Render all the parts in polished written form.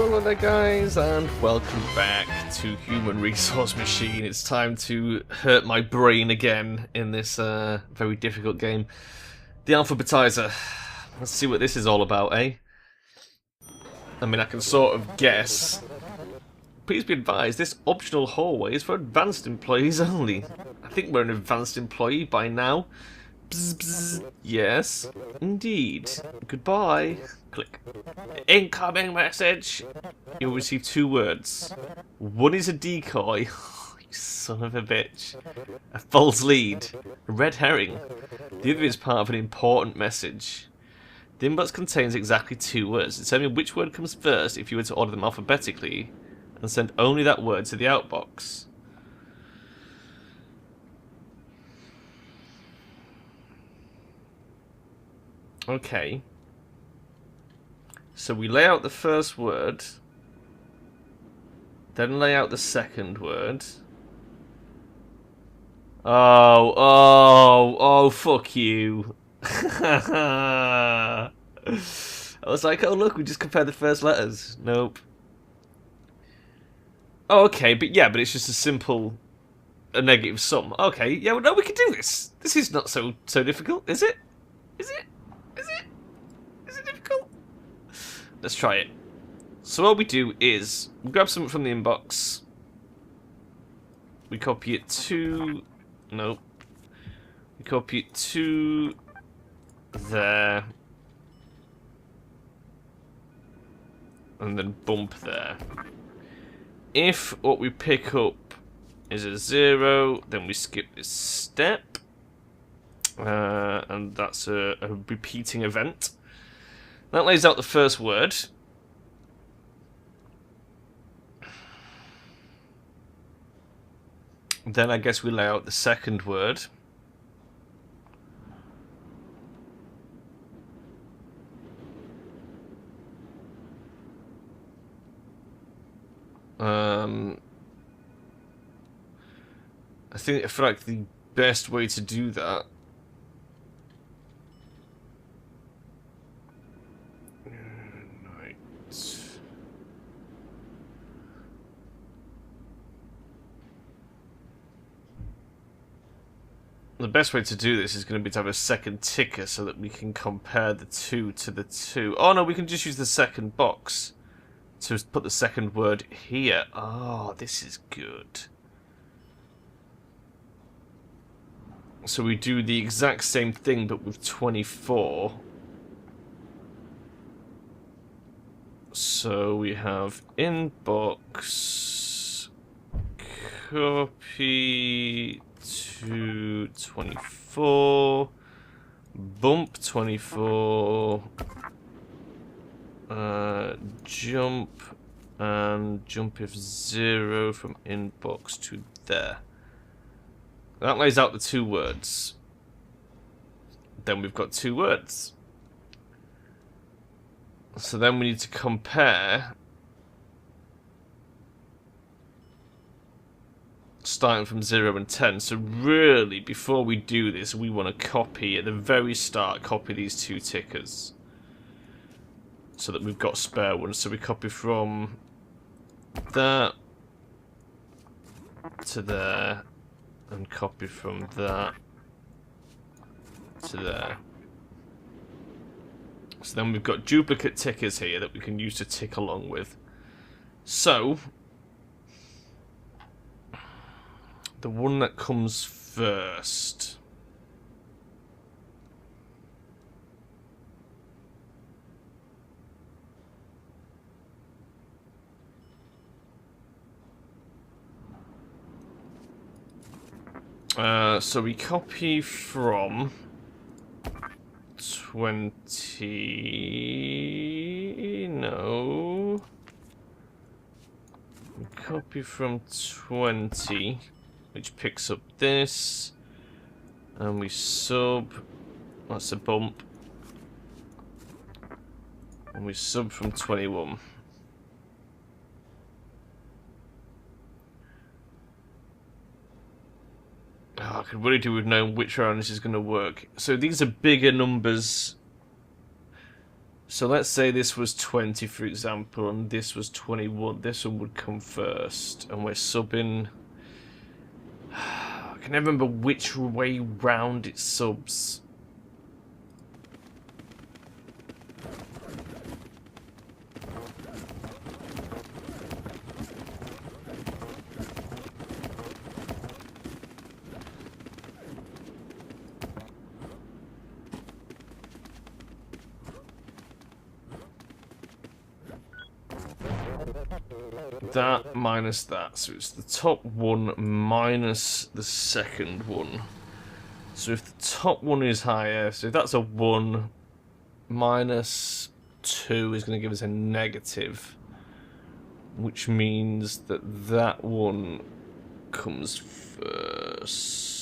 Hello there guys, and welcome back to Human Resource Machine. It's time to hurt my brain again in this very difficult game. The Alphabetizer. Let's see what this is all about, eh? I mean, I can sort of guess. Please be advised, this optional hallway is for advanced employees only. I think we're an advanced employee by now. Bzz, bzz. Yes, indeed. Goodbye. Click. Incoming message. You'll receive 2 words. One is a decoy. You son of a bitch. A false lead. A red herring. The other is part of an important message. The inbox contains exactly 2 words. Determine which word comes first if you were to order them alphabetically, and send only that word to the outbox. Okay. So we lay out the first word, then lay out the second word. Oh, fuck you. I was like, oh look, we just compare the first letters. Nope. Oh, okay, but it's just a negative sum. Okay, yeah, well, no, we can do this. This is not so difficult, is it? Is it? Is it difficult? Let's try it. So what we do is, we grab something from the inbox. We copy it to... Nope. We copy it to... there. And then bump there. If what we pick up is a 0, then we skip this step. And that's a repeating event. That lays out the first word. Then I guess we lay out the second word. I feel like the best way to do that the best way to do this is going to be to have a second ticker so that we can compare the 2 to the 2. Oh no, we can just use the second box to put the second word here. Oh, this is good. So we do the exact same thing but with 24. So we have inbox copy to 24, bump 24, jump, and jump if 0 from inbox to there. That lays out the 2 words. Then we've got 2 words. So then we need to compare, starting from 0 and 10. So really, before we do this, we want to copy, at the very start, copy these 2 tickers. So that we've got spare ones. So we copy from that to there, and copy from that to there. So then we've got duplicate tickers here that we can use to tick along with. So the one that comes first. So we copy from 20... No. We copy from 20, which picks up this, and we sub, that's a bump, and we sub from 21. Oh, I could really do with knowing which round this is going to work. So these are bigger numbers So let's say this was 20, for example, and this was 21. This one would come first, and we're subbing. I can never remember which way round it subs. That minus that, so it's the top one minus the second one. So if the top one is higher, so if that's a 1, minus 2 is going to give us a negative, which means that that one comes first.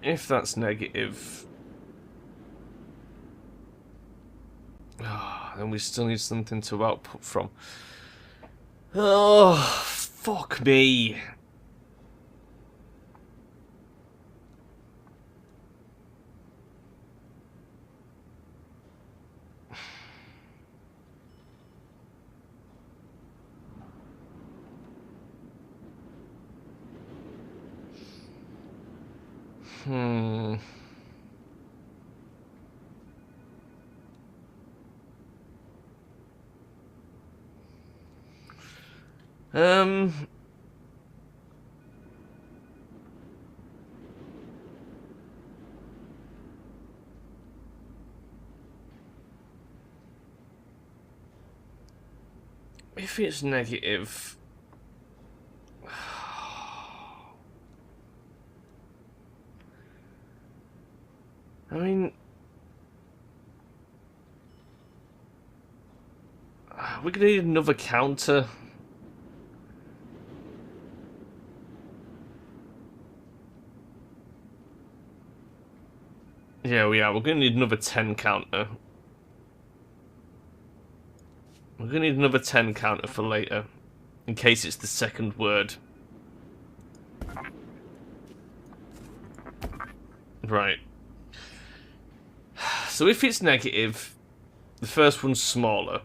If that's negative, then we still need something to output from. Oh, fuck me. If it's negative, I mean, we're gonna need another counter. Yeah, we are. We're gonna need another 10 counter. We're gonna need another 10 counter for later, in case it's the second word. Right. So if it's negative, the first one's smaller.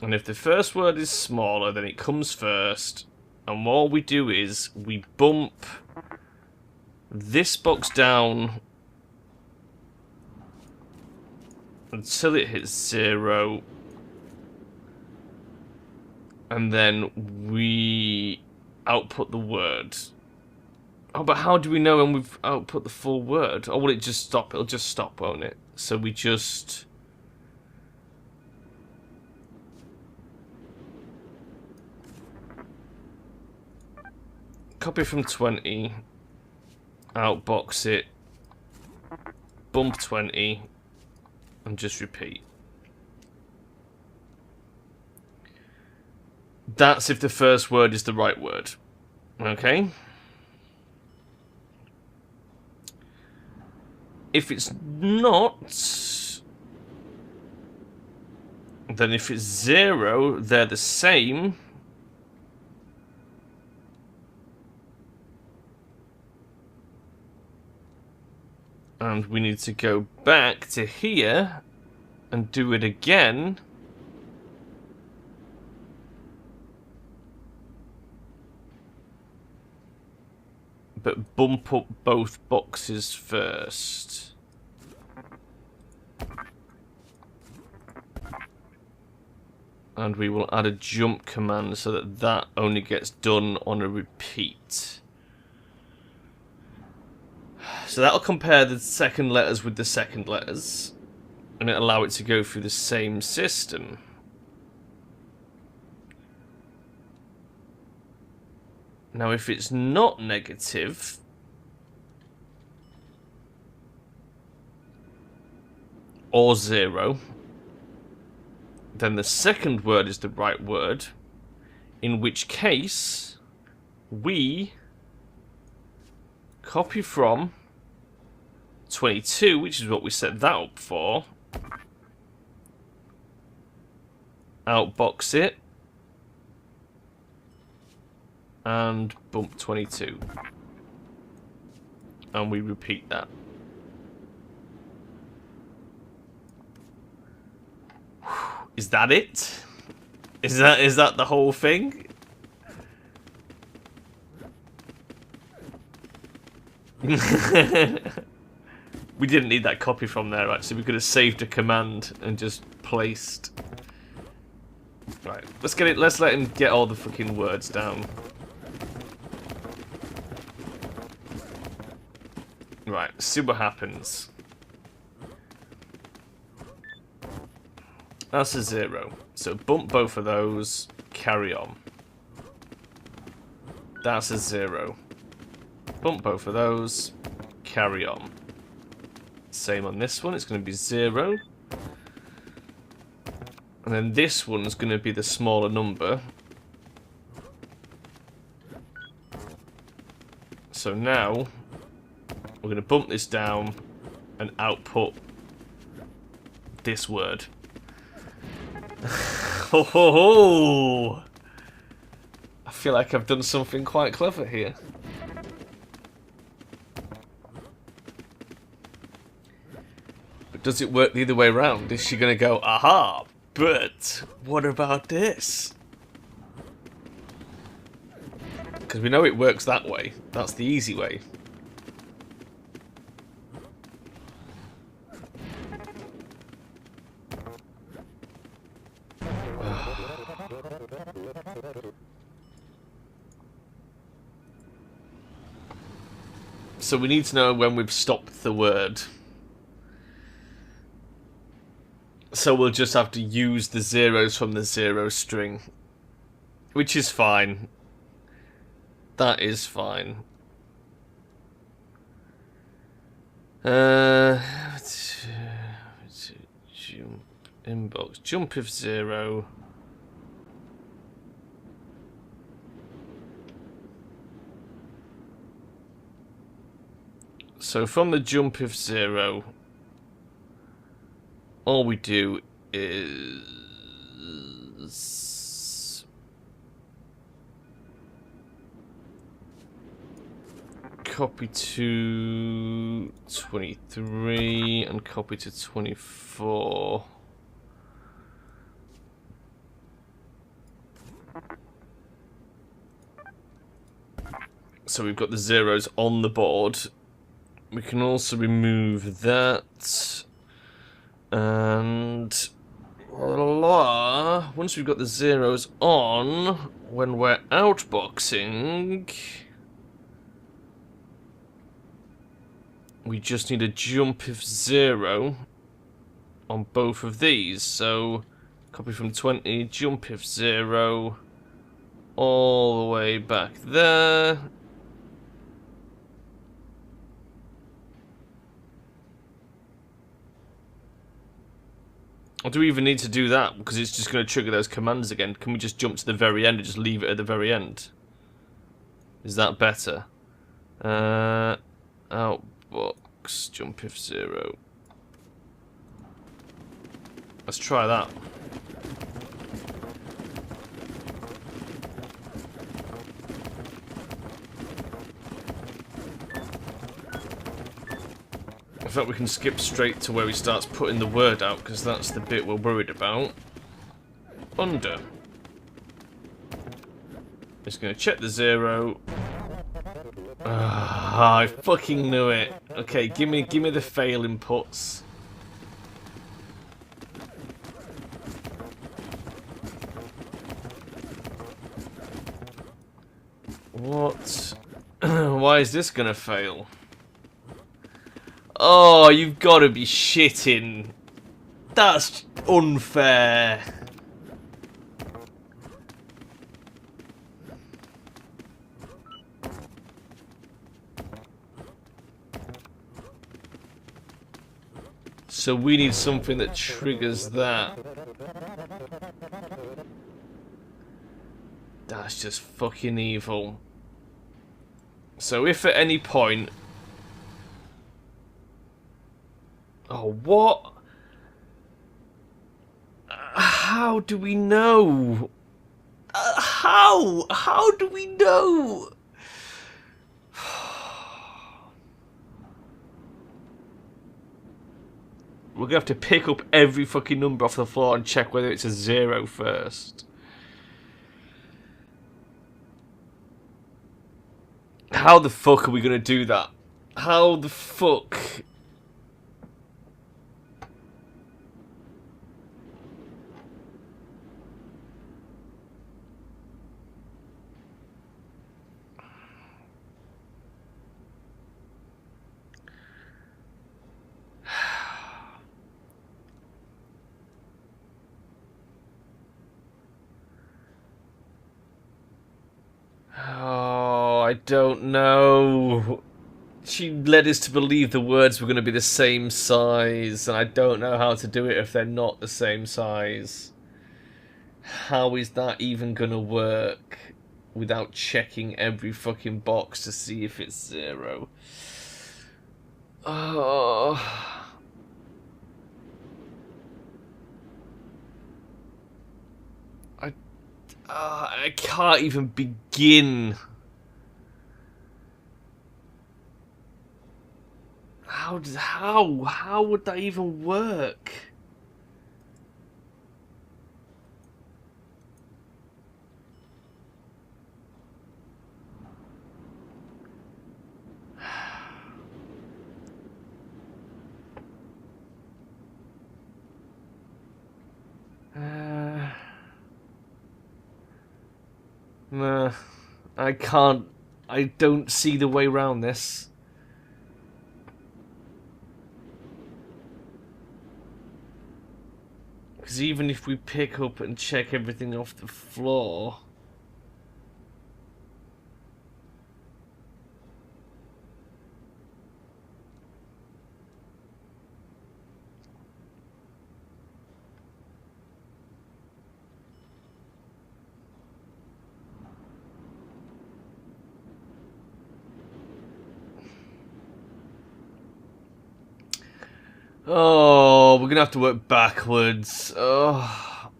And if the first word is smaller, then it comes first. And all we do is we bump this box down until it hits 0. And then we output the word. Oh, but how do we know when we've output the full word? Or will it just stop? It'll just stop, won't it? So we just... copy from 20, outbox it, bump 20, and just repeat. That's if the first word is the right word. Okay? If it's not, then if it's 0, they're the same. And we need to go back to here and do it again. But bump up both boxes first. And we will add a jump command so that that only gets done on a repeat. So that'll compare the second letters with the second letters, and it'll allow it to go through the same system. Now if it's not negative, or 0, then the second word is the right word, in which case we copy from 22, which is what we set that up for, outbox it, and bump 22. And we repeat that. Is that it? Is that the whole thing? We didn't need that copy from there, actually. We could have saved a command and just placed. Right, let's get it. Let's let him get all the fucking words down. Right, see what happens. That's a 0. So bump both of those, carry on. That's a 0. Bump both of those, carry on. Same on this one, it's going to be 0. And then this one's going to be the smaller number. So now, we're going to bump this down and output this word. Ho ho ho! I feel like I've done something quite clever here. But does it work the other way around? Is she going to go, aha, but what about this? Because we know it works that way. That's the easy way. So we need to know when we've stopped the word. So we'll just have to use the zeros from the 0 string. Which is fine. That is fine. Jump inbox. Jump if 0. So from the jump if 0, all we do is copy to 23 and copy to 24. So we've got the zeros on the board. We can also remove that, and once we've got the zeros on, when we're outboxing, we just need a jump if 0 on both of these. So copy from 20, jump if 0, all the way back there. Or do we even need to do that? Because it's just going to trigger those commands again. Can we just jump to the very end and just leave it at the very end? Is that better? Outbox, jump if 0. Let's try that. In fact, we can skip straight to where he starts putting the word out, because that's the bit we're worried about. Under. It's going to check the 0. I fucking knew it. Okay, give me the fail inputs. What? Why is this going to fail? Oh, you've got to be shitting. That's unfair. So we need something that triggers that. That's just fucking evil. So if at any point... Oh, what? how do we know? How? How do we know? We're gonna have to pick up every fucking number off the floor and check whether it's a 0 first. How the fuck are we gonna do that? How the fuck? Oh, I don't know. She led us to believe the words were going to be the same size, and I don't know how to do it if they're not the same size. How is that even going to work without checking every fucking box to see if it's 0? Oh... I can't even begin. How would that even work? Nah, I can't. I don't see the way around this. Because even if we pick up and check everything off the floor... Oh, we're going to have to work backwards. Oh.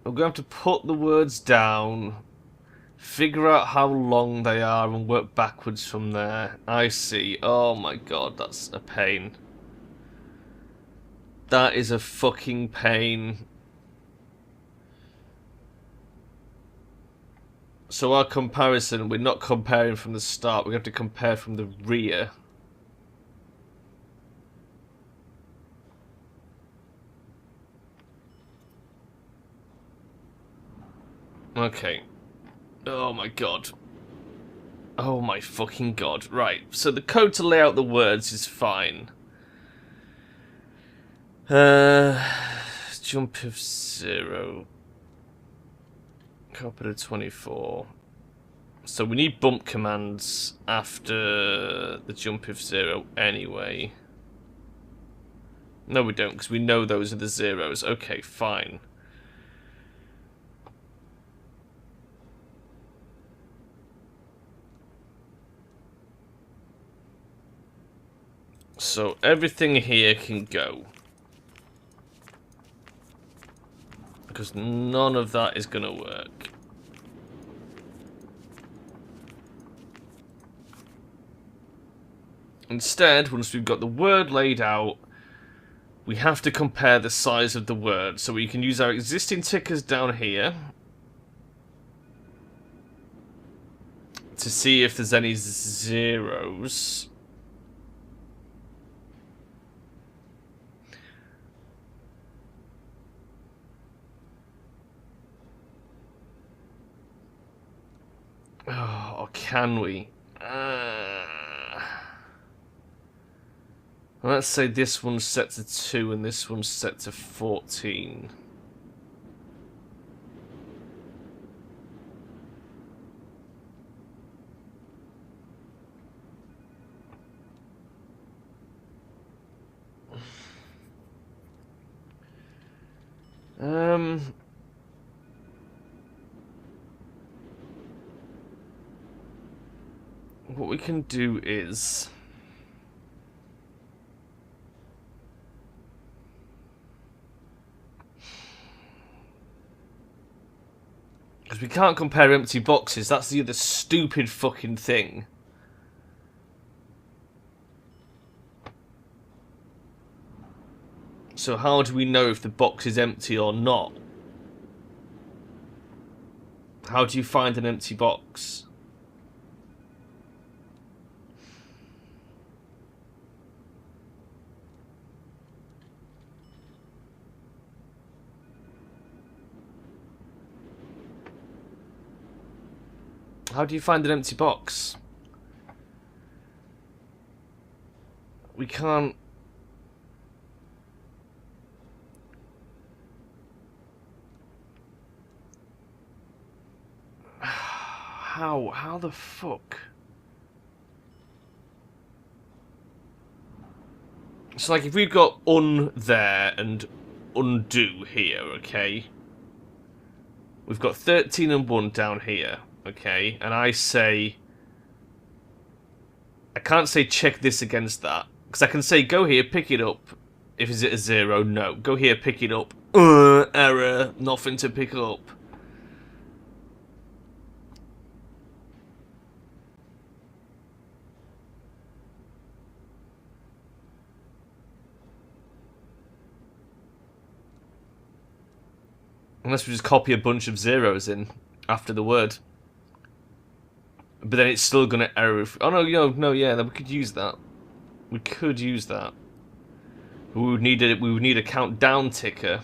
We're going to have to put the words down, figure out how long they are, and work backwards from there. I see. Oh my god, that's a pain. That is a fucking pain. So our comparison, we're not comparing from the start, we have to compare from the rear. Okay. Oh my god. Oh my fucking god. Right, so the code to lay out the words is fine. Jump of 0. Copy to 24. So we need bump commands after the jump of 0 anyway. No we don't, because we know those are the zeros. Okay, fine. So everything here can go. Because none of that is going to work. Instead, once we've got the word laid out, we have to compare the size of the word. So we can use our existing tickers down here to see if there's any zeros. Oh, or can we? Let's say this one's set to 2 and this one's set to 14. What we can do is... we can't compare empty boxes. That's the other stupid fucking thing. So how do we know if the box is empty or not? How do you find an empty box? How do you find an empty box? We can't... How the fuck? So like if we've got there and undo here, okay? We've got 13 and 1 down here, okay? And I say... I can't say check this against that. Because I can say go here, pick it up. If is it a 0? No. Go here, pick it up. Error. Nothing to pick up. Unless we just copy a bunch of zeros in after the word. But then it's still going to error if... Oh, no, yeah, then we could use that. We could use that. We would need a countdown ticker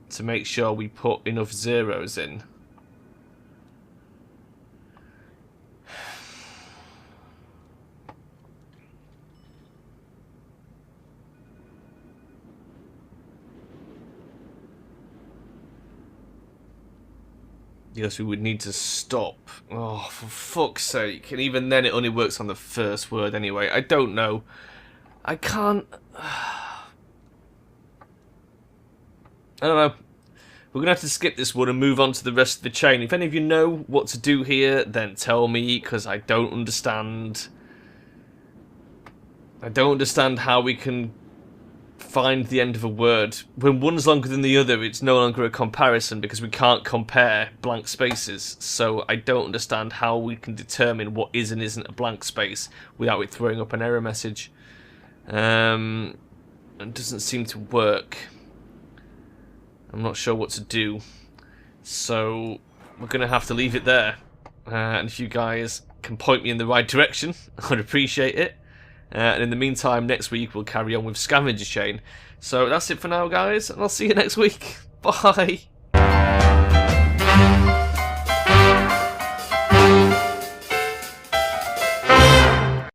to make sure we put enough zeros in. Yes, we would need to stop. Oh, for fuck's sake. And even then it only works on the first word anyway. I don't know. I can't... I don't know. We're going to have to skip this one and move on to the rest of the chain. If any of you know what to do here, then tell me, because I don't understand. I don't understand how we can find the end of a word. When one's longer than the other, it's no longer a comparison because we can't compare blank spaces. So I don't understand how we can determine what is and isn't a blank space without it throwing up an error message. It doesn't seem to work. I'm not sure what to do. So we're going to have to leave it there. And if you guys can point me in the right direction, I'd appreciate it. And in the meantime, next week we'll carry on with Scavenger Chain. So that's it for now, guys, and I'll see you next week. Bye!